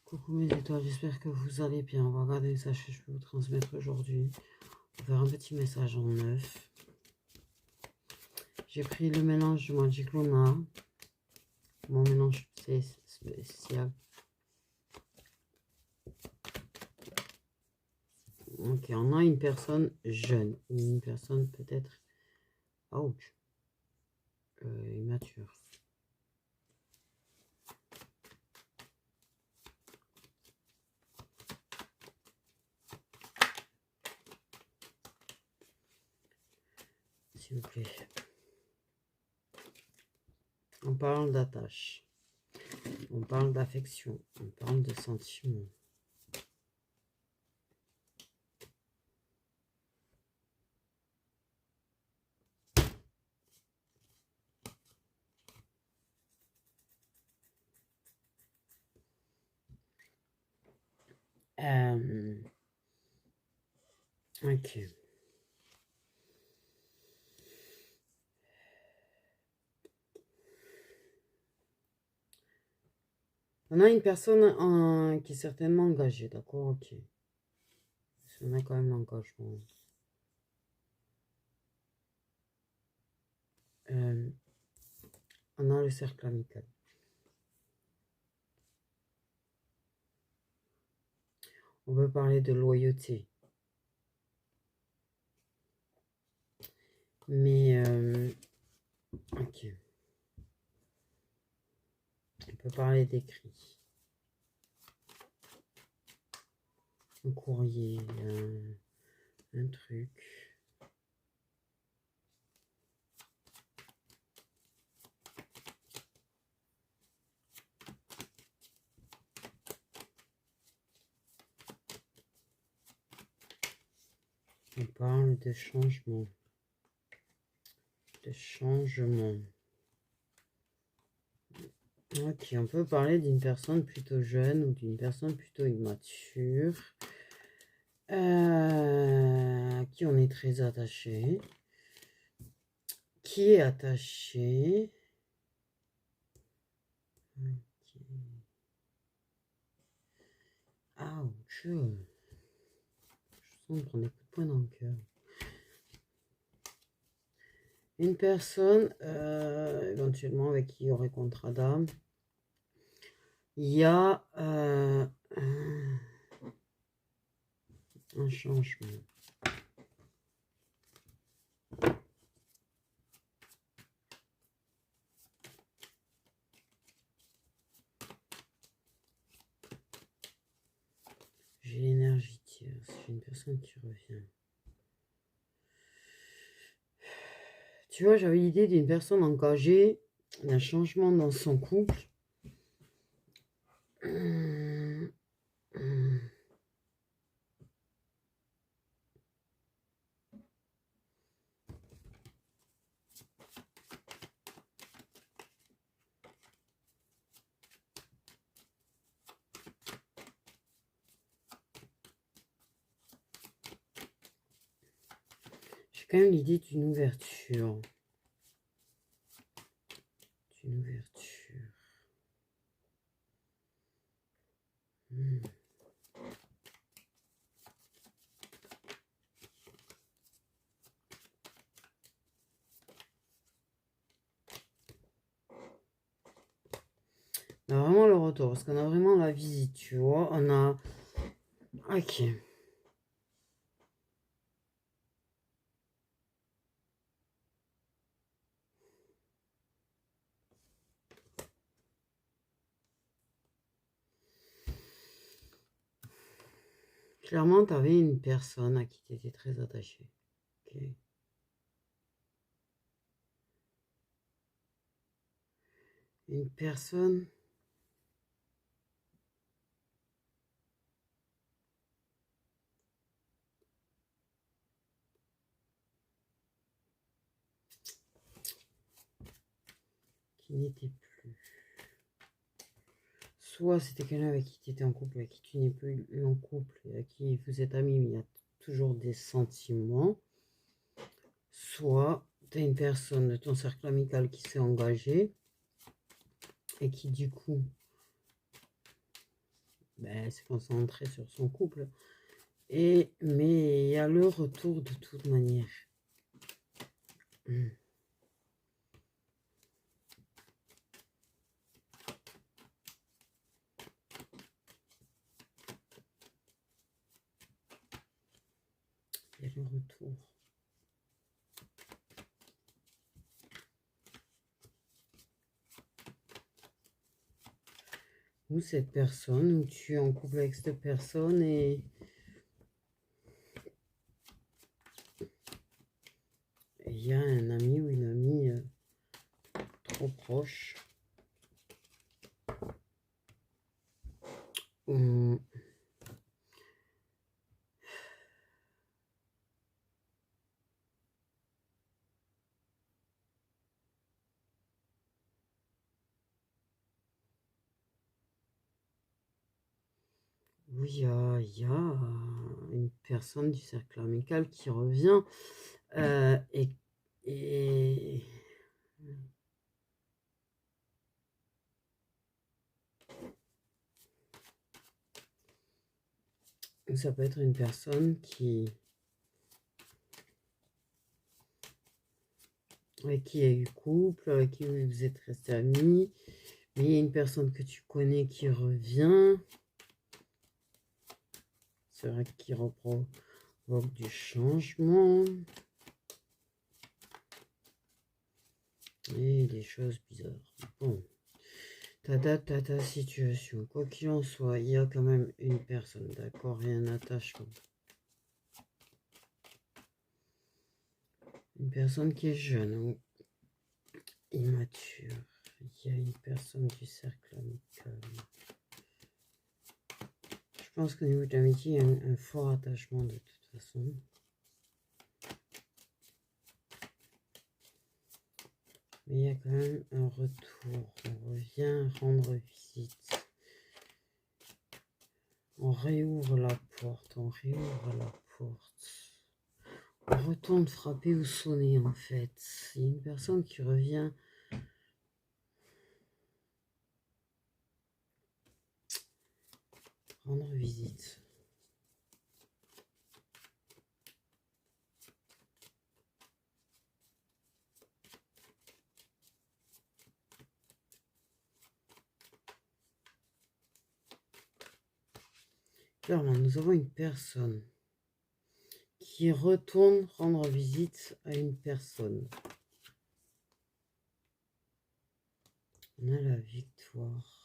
Coucou mes étoiles, j'espère que vous allez bien. On va regarder les messages que je peux vous transmettre aujourd'hui. On va faire un petit message en neuf. J'ai pris le mélange du Magic Luna. Mon mélange c'est spécial. Ok, on a une personne jeune. Une personne peut-être... Ouch. Immature. S'il vous plaît. On parle d'attache. On parle d'affection. On parle de sentiments. Ok. On a une personne qui est certainement engagée, d'accord? Ok. On a quand même l'engagement. On a le cercle amical. On veut parler de loyauté. Mais, ok. On peut parler d'écrit. Un courrier, un truc. On parle de changement. De changement. Ok, on peut parler d'une personne plutôt jeune ou d'une personne plutôt immature. À qui on est très attaché. Qui est attaché. Okay. Ouch. Je sens prendre des coups de poing dans le cœur. Une personne, éventuellement avec qui il y aurait contrat d'âme. Il y a un changement. J'ai l'énergie tierce. J'ai une personne qui revient. Tu vois, j'avais l'idée d'une personne engagée, d'un changement dans son couple. J'ai quand même l'idée d'une ouverture. D'une ouverture. On a vraiment le retour, parce qu'on a vraiment la visite, tu vois. On a... Ok. Clairement, tu avais une personne à qui tu étais très attaché. Ok. Une personne... qui n'était plus. Soit c'était quelqu'un avec qui tu étais en couple, avec qui tu n'es plus en couple, et à qui vous êtes amis, mais il y a toujours des sentiments. Soit tu as une personne de ton cercle amical qui s'est engagée et qui du coup ben, s'est concentré sur son couple. Mais il y a le retour de toute manière. Il y a le retour. Ou cette personne, ou tu es en couple avec cette personne et il y a un ami ou une amie trop proche. Oui, il y a une personne du cercle amical qui revient et ça peut être une personne avec qui il y a eu couple, avec qui vous êtes restés amis, mais il y a une personne que tu connais qui revient. C'est vrai qu'il provoque du changement. Et des choses bizarres. Bon. Ta situation. Quoi qu'il en soit, il y a quand même une personne, d'accord, et un attachement. Une personne qui est jeune ou immature. Il y a une personne du cercle amical. Je pense qu'au niveau de l'amitié, il y a un fort attachement de toute façon. Mais il y a quand même un retour. On revient rendre visite. On réouvre la porte. On réouvre la porte. On retourne frapper ou sonner en fait. Il y a une personne qui revient. Rendre visite. Clairement, nous avons une personne qui retourne rendre visite à une personne. On a la victoire.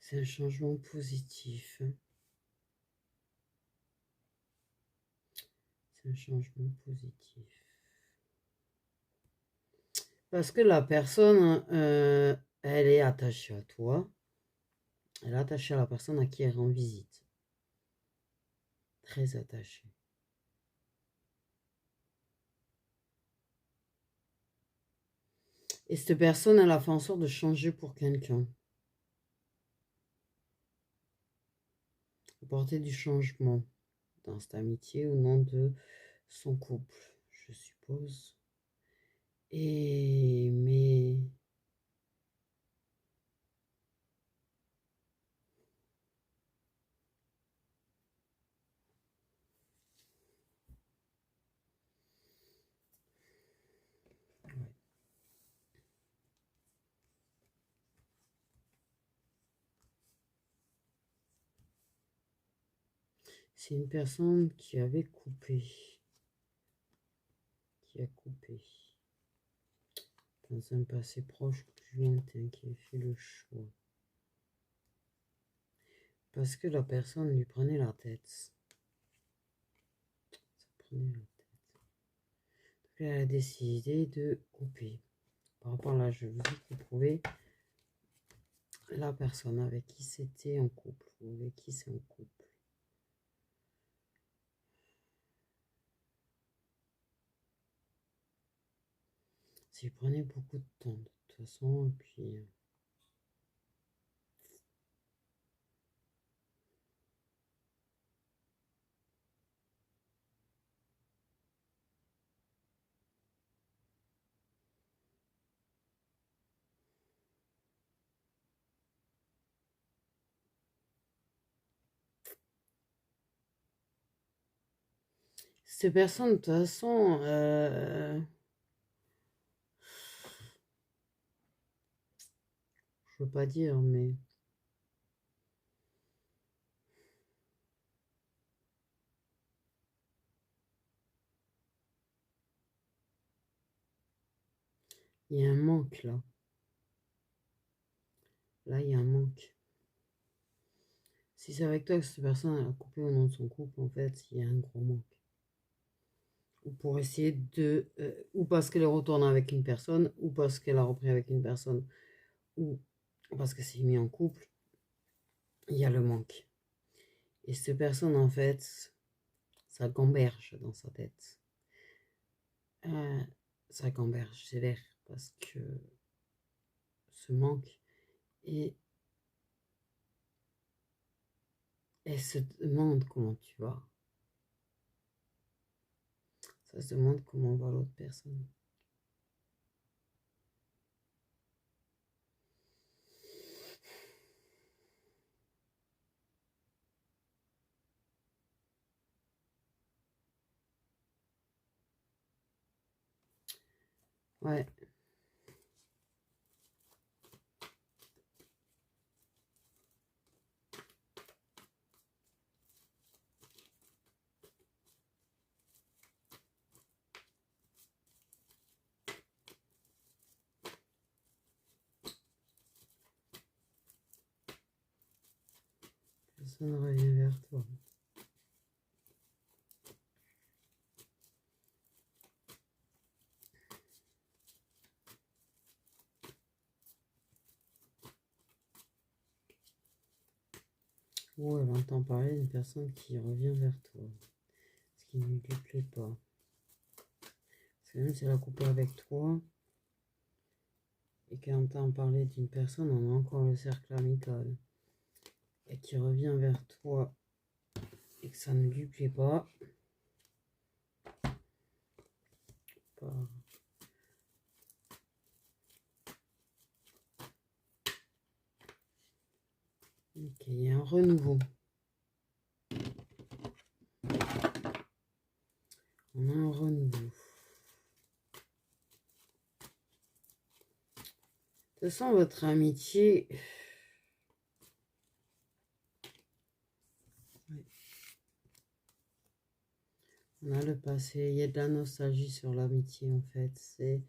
C'est un changement positif. C'est un changement positif. Parce que la personne, elle est attachée à toi. Elle est attachée à la personne à qui elle rend visite. Très attachée. Et cette personne, elle a fait en sorte de changer pour quelqu'un. Apporter du changement dans cette amitié au nom de son couple, je suppose. Mais ouais. C'est une personne qui avait coupé. Qui a coupé. Dans un passé proche ou plus lointain, qui a fait le choix. Parce que la personne lui prenait la tête. Ça prenait la tête. Donc elle a décidé de couper. Par rapport à là, je vous dis que vous pouvez la personne avec qui c'était en couple, ou avec qui c'est en couple. Ça prenait beaucoup de temps de toute façon. Et puis, ces personnes, de toute façon, je veux pas dire, mais il y a un manque là. Là, il y a un manque. Si c'est avec toi que cette personne a coupé au nom de son couple, en fait, il y a un gros manque. Ou pour essayer de... ou parce qu'elle est retournée avec une personne, ou parce qu'elle a repris avec une personne, ou parce qu'elle s'est mise en couple, il y a le manque. Et cette personne, en fait, ça gamberge dans sa tête. Ça gamberge, c'est l'air, parce que ce manque, et elle se demande comment tu vas. Ça se demande comment va l'autre personne. Ouais. Personne revient vers toi. Ou elle entend parler d'une personne qui revient vers toi. Ce qui ne lui plaît pas. Parce que même si elle a coupé avec toi, et qu'elle entend parler d'une personne, on a encore le cercle amical. Et qui revient vers toi, et que ça ne lui plaît pas. Ok, il y a un renouveau. On a un renouveau. De toute façon, votre amitié... Ouais. On a le passé. Il y a de la nostalgie sur l'amitié, en fait. C'est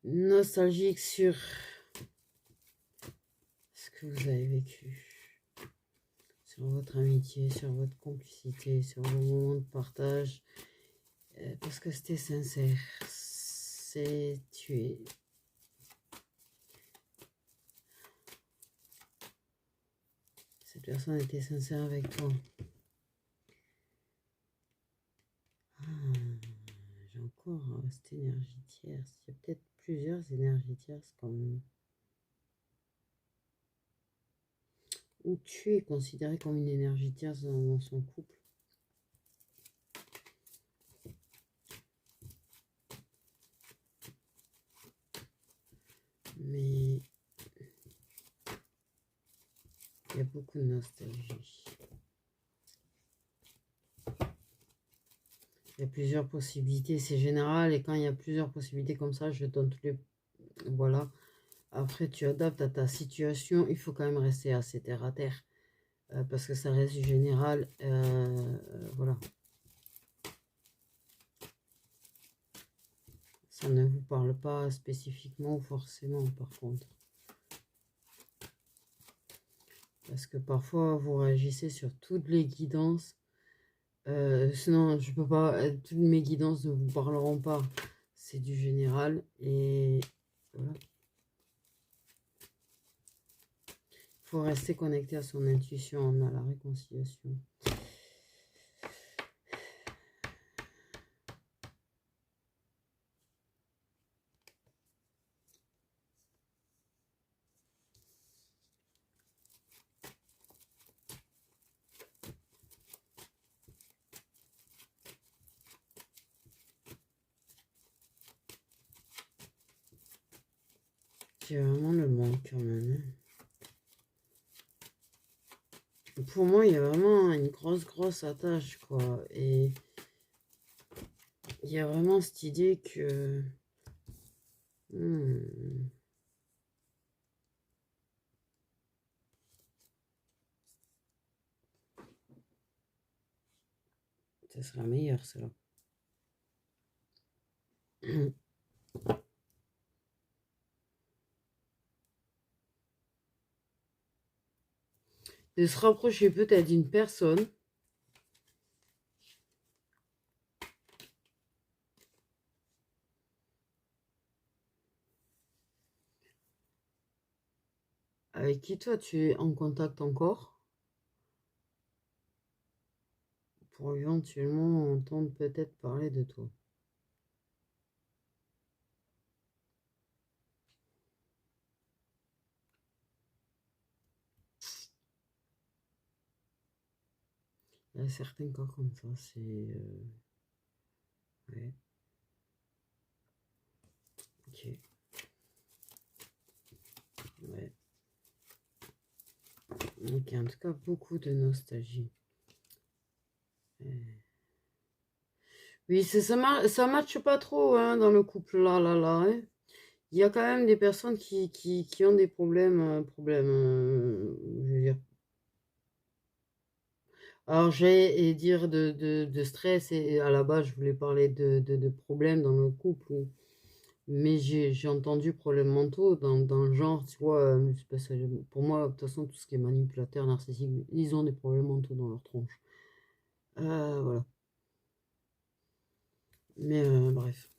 nostalgique sur ce que vous avez vécu. Sur votre amitié, sur votre complicité, sur vos moments de partage. Parce que c'était sincère. Cette personne était sincère avec toi. J'ai encore cette énergie tierce. Il y a peut-être plusieurs énergies tierces quand même. Ou tu es considéré comme une énergie tierce dans son couple. Mais il y a beaucoup de nostalgie. Il y a plusieurs possibilités, c'est général. Et quand il y a plusieurs possibilités comme ça, je donne tous les... Voilà. Après, tu adaptes à ta situation. Il faut quand même rester assez terre à terre. Parce que ça reste du général. Voilà. Ça ne vous parle pas spécifiquement ou forcément, par contre. Parce que parfois, vous réagissez sur toutes les guidances. Sinon, je peux pas... toutes mes guidances ne vous parleront pas. C'est du général. Et voilà. Il faut rester connecté à son intuition, à la réconciliation. qu'il y a vraiment le manque quand même. Pour moi, il y a vraiment une grosse attache, quoi. Et il y a vraiment cette idée que... ça sera meilleur, cela. De se rapprocher peut-être d'une personne avec qui toi tu es en contact encore pour éventuellement entendre peut-être parler de toi. Il y a certains cas comme ça, c'est... ouais. Ok. Ouais. Ok, en tout cas, beaucoup de nostalgie. Oui, ça matche pas trop hein, dans le couple là. Hein. Il y a quand même des personnes qui ont des problèmes, je veux dire. Alors, j'ai dire de stress, et à la base, je voulais parler de problèmes dans le couple, mais j'ai entendu problèmes mentaux dans le genre, tu vois, c'est pas ça, pour moi, de toute façon, tout ce qui est manipulateur, narcissique, ils ont des problèmes mentaux dans leur tronche. Voilà. Mais bref.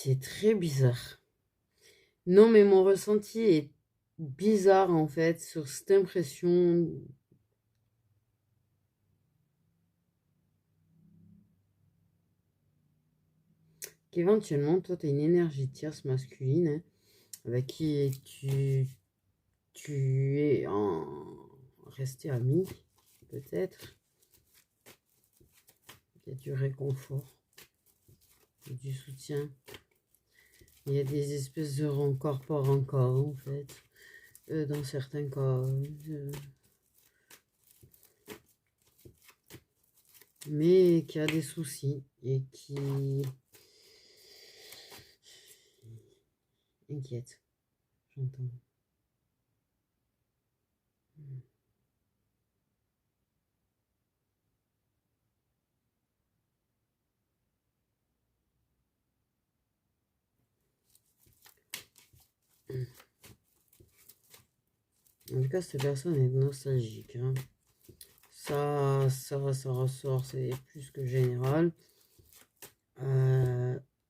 C'est très bizarre. Non, mais mon ressenti est bizarre en fait sur cette impression qu'éventuellement toi tu as une énergie tierce masculine hein, avec qui tu es resté ami peut-être. Il y a du réconfort, du soutien. Il y a des espèces de rencard par rencard en fait. Dans certains cas. Mais qui a des soucis et qui inquiète. J'entends. En tout cas, cette personne est nostalgique. Hein. Ça ressort, c'est plus que général.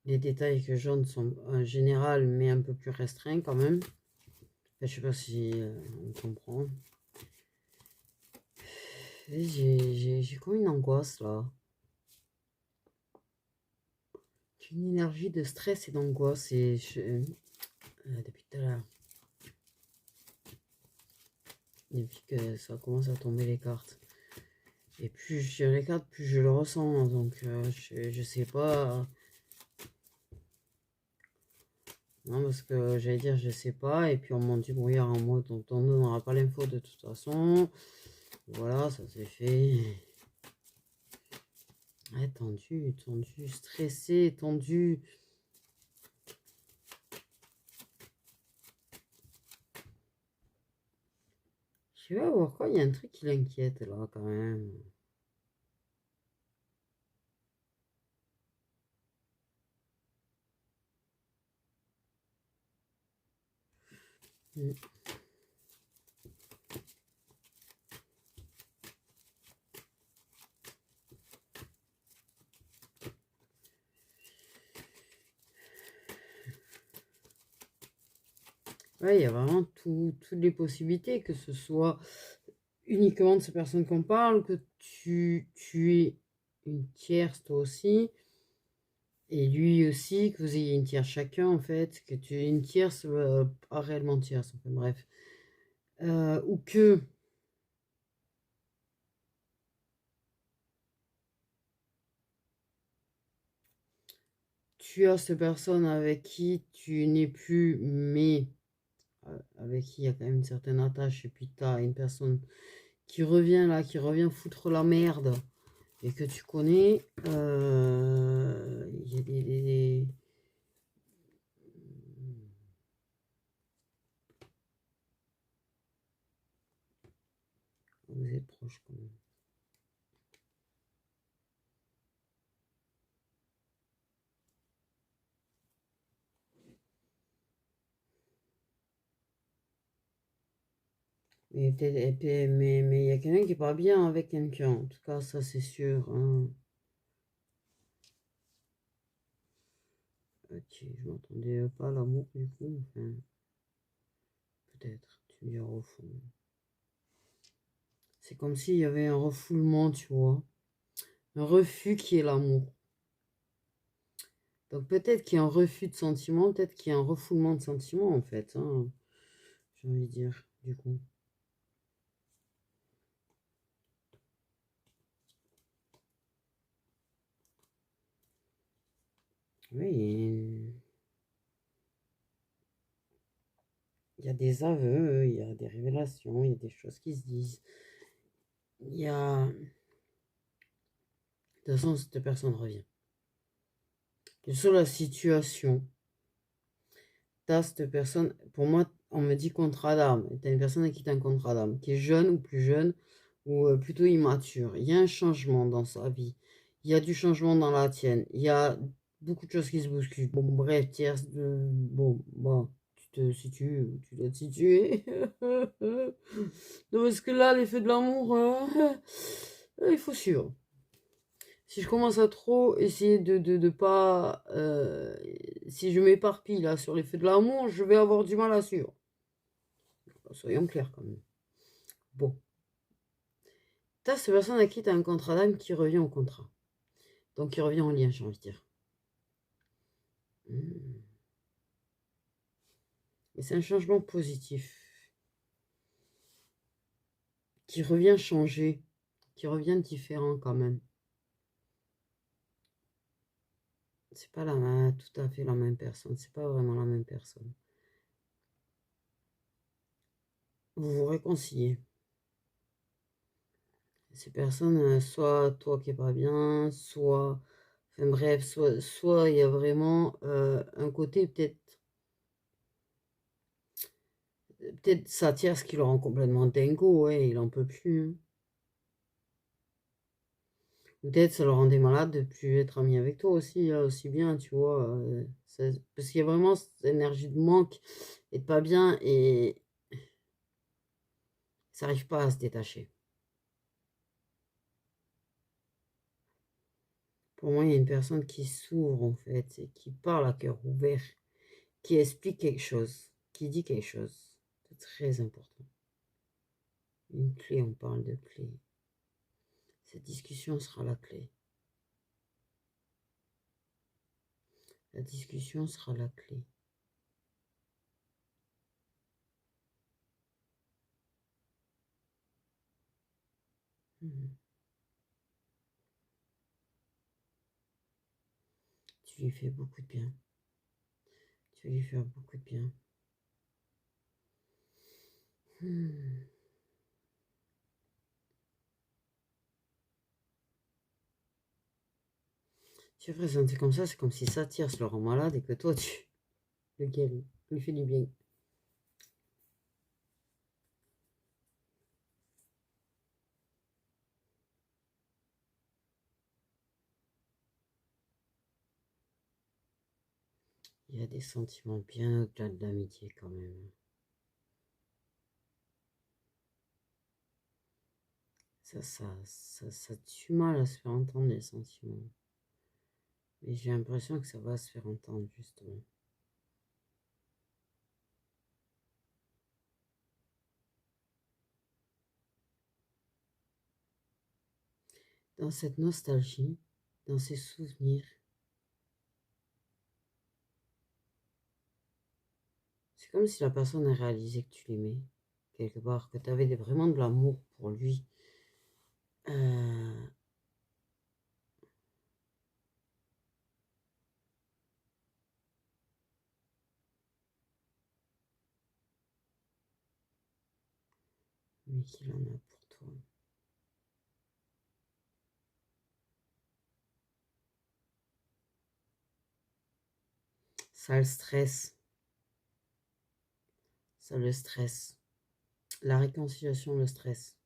Les détails que j'en sont en général, mais un peu plus restreints quand même. Je sais pas si on comprend. J'ai comme une angoisse là. Une énergie de stress et d'angoisse depuis tout à l'heure. Depuis que ça commence à tomber les cartes. Et plus je tire les cartes, plus je le ressens. Donc je sais pas. Non, parce que j'allais dire je sais pas. Et puis on m'en dit brouillard en mode on ne donnera pas l'info de toute façon. Voilà, ça c'est fait. Ouais, tendu, stressé, tendu. Je sais pas pourquoi il y a un truc qui l'inquiète là quand même. Ouais, il y a vraiment toutes les possibilités, que ce soit uniquement de ces personnes qu'on parle, que tu es une tierce toi aussi, Et lui aussi, que vous ayez une tierce chacun, en fait, que tu aies une tierce, pas réellement tierce, enfin, bref. Ou que tu as cette personne avec qui tu n'es plus, mais avec qui il y a quand même une certaine attache, et puis tu as une personne qui revient là, qui revient foutre la merde, et que tu connais, il y a vous êtes proches quand même. Mais il y a quelqu'un qui parle bien avec quelqu'un, en tout cas, ça c'est sûr, hein. Ok, je m'attendais pas à l'amour du coup, enfin, peut-être, tu me diras au fond. C'est comme s'il y avait un refoulement, tu vois, un refus qui est l'amour. Donc peut-être qu'il y a un refus de sentiments, peut-être qu'il y a un refoulement de sentiments en fait, hein, j'ai envie de dire, du coup. Oui, il y a des aveux, il y a des révélations, il y a des choses qui se disent. Il y a... De toute façon, cette personne revient. Quelle soit la situation, t'as cette personne, pour moi, on me dit contrat d'âme. T'as une personne qui est un contrat d'âme, qui est jeune ou plus jeune, ou plutôt immature. Il y a un changement dans sa vie. Il y a du changement dans la tienne. Il y a beaucoup de choses qui se bousculent. Bon, bref, tierce, bon, tu te situes, tu dois te situer. Non, parce que là, l'effet de l'amour, il faut suivre. Si je commence à trop essayer de pas... si je m'éparpille là sur l'effet de l'amour, je vais avoir du mal à suivre. Soyons clairs quand même. Bon. T'as cette personne à qui tu as un contrat d'âme qui revient au contrat. Donc qui revient en lien, j'ai envie de dire. Hmm. Mais c'est un changement positif. Qui revient changer. Qui revient différent quand même. C'est pas tout à fait la même personne. C'est pas vraiment la même personne. Vous vous réconciliez. Ces personnes, soit toi qui est pas bien, soit, enfin bref, soit il y a vraiment un côté peut-être sa tierce qui le rend complètement dingo, ouais, il en peut plus, hein. Peut-être ça le rendait malade de plus être ami avec toi aussi, là, aussi bien, tu vois, parce qu'il y a vraiment cette énergie de manque et de pas bien et ça n'arrive pas à se détacher. Pour moi, il y a une personne qui s'ouvre en fait, et qui parle à cœur ouvert, qui explique quelque chose, qui dit quelque chose. C'est très important. Une clé, on parle de clé. Cette discussion sera la clé. La discussion sera la clé. Mhm. Tu lui fais beaucoup de bien. Tu lui fais beaucoup de bien. Hmm. Tu es présenté comme ça, c'est comme si ça tire, se le rend malade et que toi, tu le guéris. Tu lui fais du bien. Il y a des sentiments bien au-delà de l'amitié quand même. Ça tue mal à se faire entendre les sentiments. Mais j'ai l'impression que ça va se faire entendre justement. Dans cette nostalgie, dans ces souvenirs, C'est comme si la personne a réalisé que tu l'aimais, quelque part, que tu avais vraiment de l'amour pour lui. Mais qu'il en a pour toi. Ça le stresse. Ça le stresse. La réconciliation le stresse.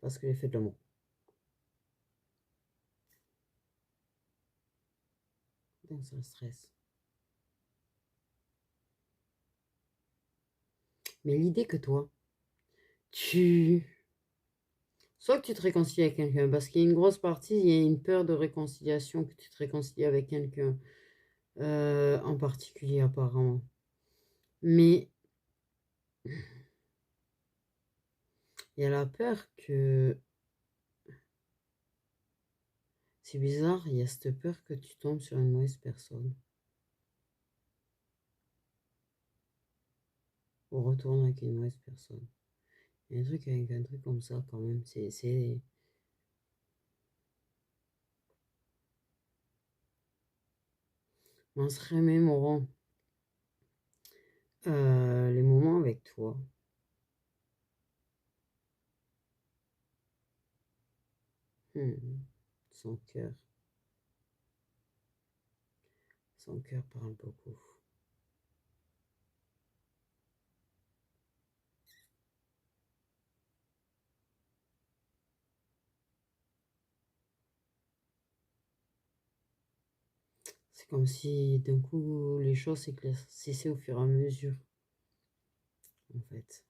Parce que l'effet de l'amour. Donc ça le stresse. Mais l'idée que toi, soit que tu te réconcilies avec quelqu'un, parce qu'il y a une grosse partie, il y a une peur de réconciliation, que tu te réconcilies avec quelqu'un en particulier apparemment. Mais il y a la peur que... C'est bizarre, il y a cette peur que tu tombes sur une mauvaise personne. Ou retourne avec une mauvaise personne. Il y a un truc avec un truc comme ça quand même. C'est... On se remémorant les moments avec toi. Son cœur. Son cœur parle beaucoup. C'est comme si d'un coup les choses s'éclaircissaient au fur et à mesure. En fait.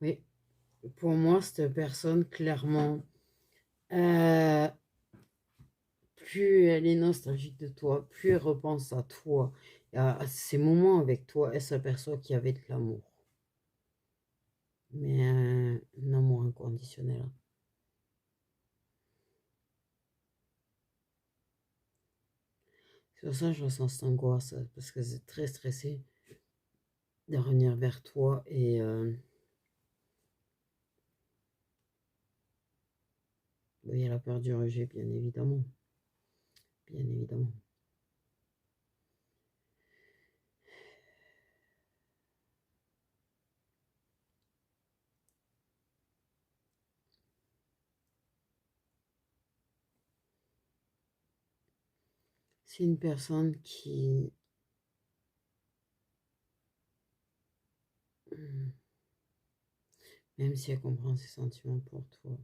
Oui, pour moi, cette personne, clairement, euh, plus elle est nostalgique de toi, plus elle repense à toi, à ces moments avec toi, elle s'aperçoit qu'il y avait de l'amour. Mais un amour inconditionnel. C'est pour ça que je ressens cette angoisse, parce que c'est très stressé de revenir vers toi et il y a la peur du rejet, bien évidemment. Bien évidemment. C'est une personne qui... Même si elle comprend ses sentiments pour toi.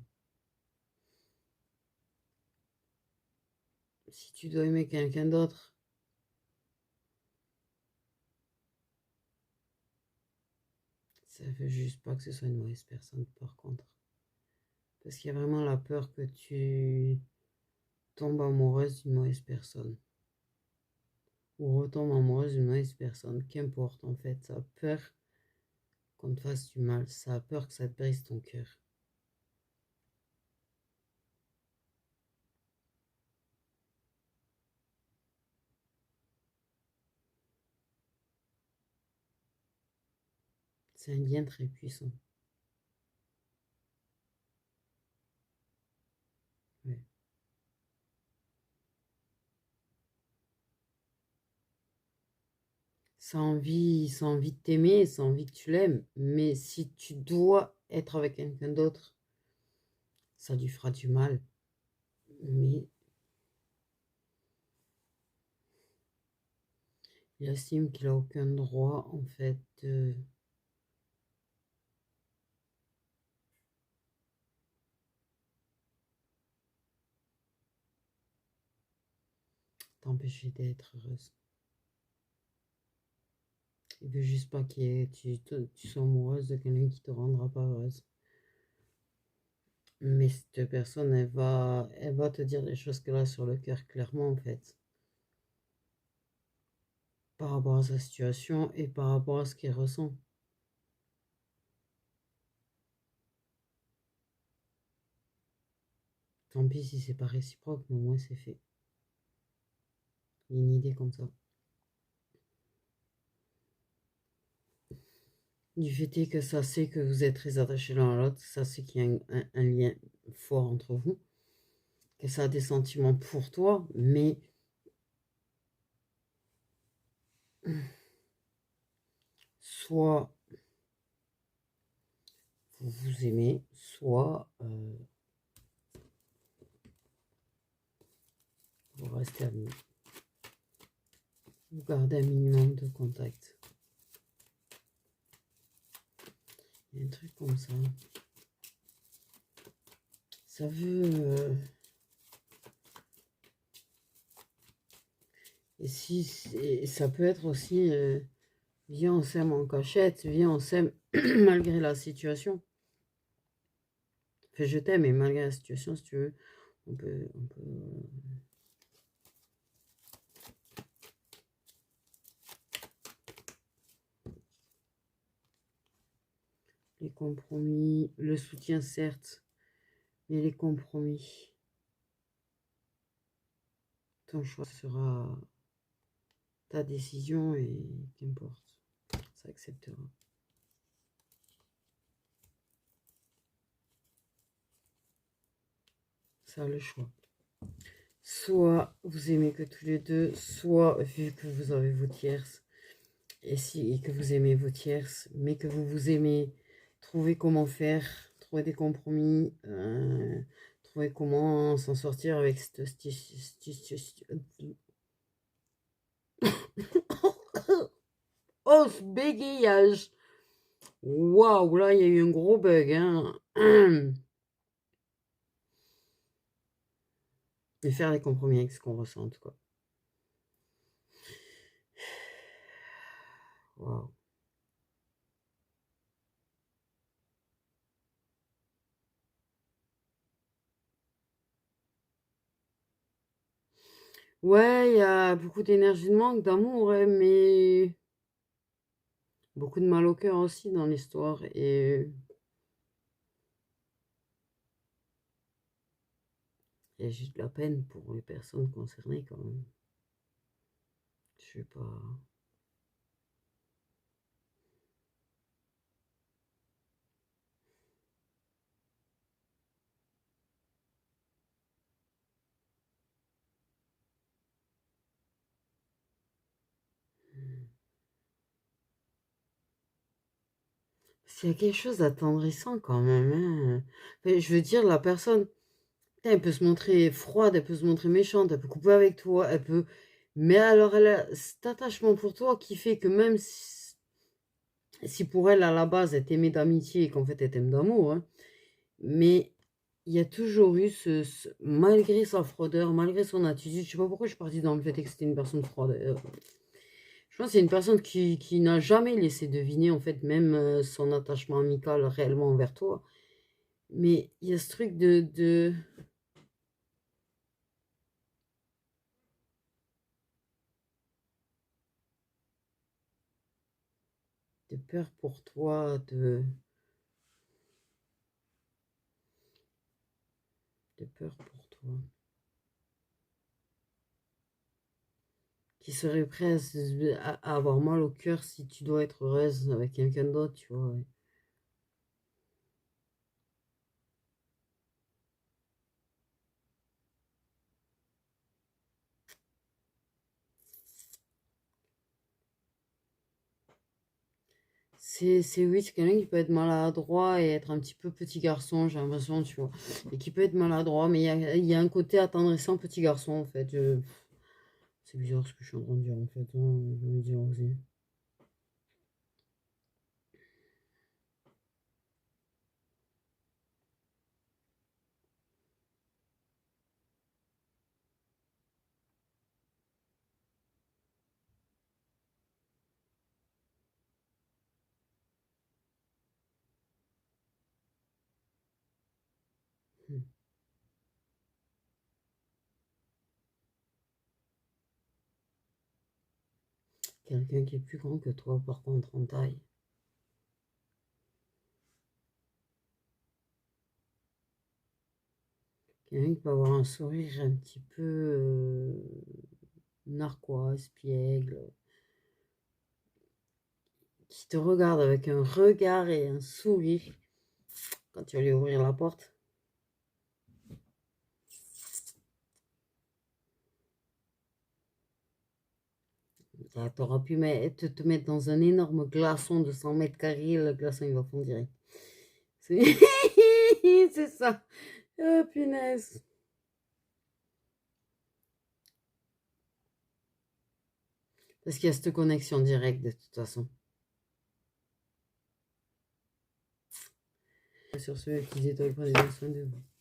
Si tu dois aimer quelqu'un d'autre, ça veut juste pas que ce soit une mauvaise personne par contre. Parce qu'il y a vraiment la peur que tu tombes amoureuse d'une mauvaise personne. Ou retombes amoureuse d'une mauvaise personne. Qu'importe en fait. Ça a peur qu'on te fasse du mal. Ça a peur que ça te brise ton cœur. C'est un lien très puissant. Ouais. Ça a envie de t'aimer, ça a envie que tu l'aimes. Mais si tu dois être avec quelqu'un d'autre, ça lui fera du mal. Mais il estime qu'il a aucun droit, en fait, de t'empêcher d'être heureuse. Il veut juste pas tu sois amoureuse de quelqu'un qui te rendra pas heureuse. Mais cette personne, elle va te dire des choses qu'elle a sur le cœur, clairement, en fait. par rapport à sa situation et par rapport à ce qu'il ressent. Tant pis si c'est pas réciproque, mais au moins c'est fait. Il y a une idée comme ça. Du fait est que ça sait que vous êtes très attachés l'un à l'autre, ça sait qu'il y a un lien fort entre vous, que ça a des sentiments pour toi, mais soit vous vous aimez, soit vous restez amis. Vous gardez un minimum de contact. Il y a un truc comme ça. Ça veut... et si ça peut être aussi... viens, on s'aime en cachette. Viens, on s'aime malgré la situation. Enfin, je t'aime, mais malgré la situation, si tu veux, on peut les compromis, le soutien certes, mais les compromis. Ton choix sera ta décision et qu'importe, ça acceptera. Ça a le choix. Soit vous aimez que tous les deux, soit vu que vous avez vos tierces, et que vous aimez vos tierces, mais que vous vous aimez, trouvez comment faire, trouver des compromis, trouver comment s'en sortir avec cette oh, ce bégayage. Waouh, là, il y a eu un gros bug, hein. Et faire des compromis avec ce qu'on ressent, en tout cas. Waouh. Ouais, il y a beaucoup d'énergie de manque, d'amour, ouais, mais beaucoup de mal au cœur aussi dans l'histoire. Et il y a juste de la peine pour les personnes concernées quand même. Je sais pas. S'il y a quelque chose d'attendrissant quand même, hein. Enfin, je veux dire, la personne, elle peut se montrer froide, elle peut se montrer méchante, elle peut couper avec toi, elle peut... Mais alors, elle a cet attachement pour toi qui fait que même si pour elle, à la base, elle t'aimait d'amitié et qu'en fait, elle t'aime d'amour, hein, mais il y a toujours eu malgré sa froideur, malgré son attitude, je sais pas pourquoi je suis partie dans le fait que c'était une personne froide. Je pense que c'est une personne qui n'a jamais laissé deviner, en fait, même son attachement amical réellement envers toi. Mais il y a ce truc de peur pour toi, de peur pour toi. Qui serait prêt à avoir mal au cœur si tu dois être heureuse avec quelqu'un d'autre, tu vois. Ouais. Oui, c'est quelqu'un qui peut être maladroit et être un petit peu petit garçon, j'ai l'impression, tu vois. Et qui peut être maladroit, mais il y a un côté attendrissant petit garçon, en fait. C'est bizarre ce que je suis en train de dire, en fait, hein, je vais dire aussi. Hmm. Quelqu'un qui est plus grand que toi, par contre, en taille. Quelqu'un qui peut avoir un sourire un petit peu narquois, espiègle. Qui te regarde avec un regard et un sourire quand tu vas lui ouvrir la porte. Tu auras pu te mettre dans un énorme glaçon de 100 mètres carrés, le glaçon il va fondre direct. C'est ça. Oh punaise. Parce qu'il y a cette connexion directe de toute façon. Sur ce, petites étoiles, prenez bien soin de vous.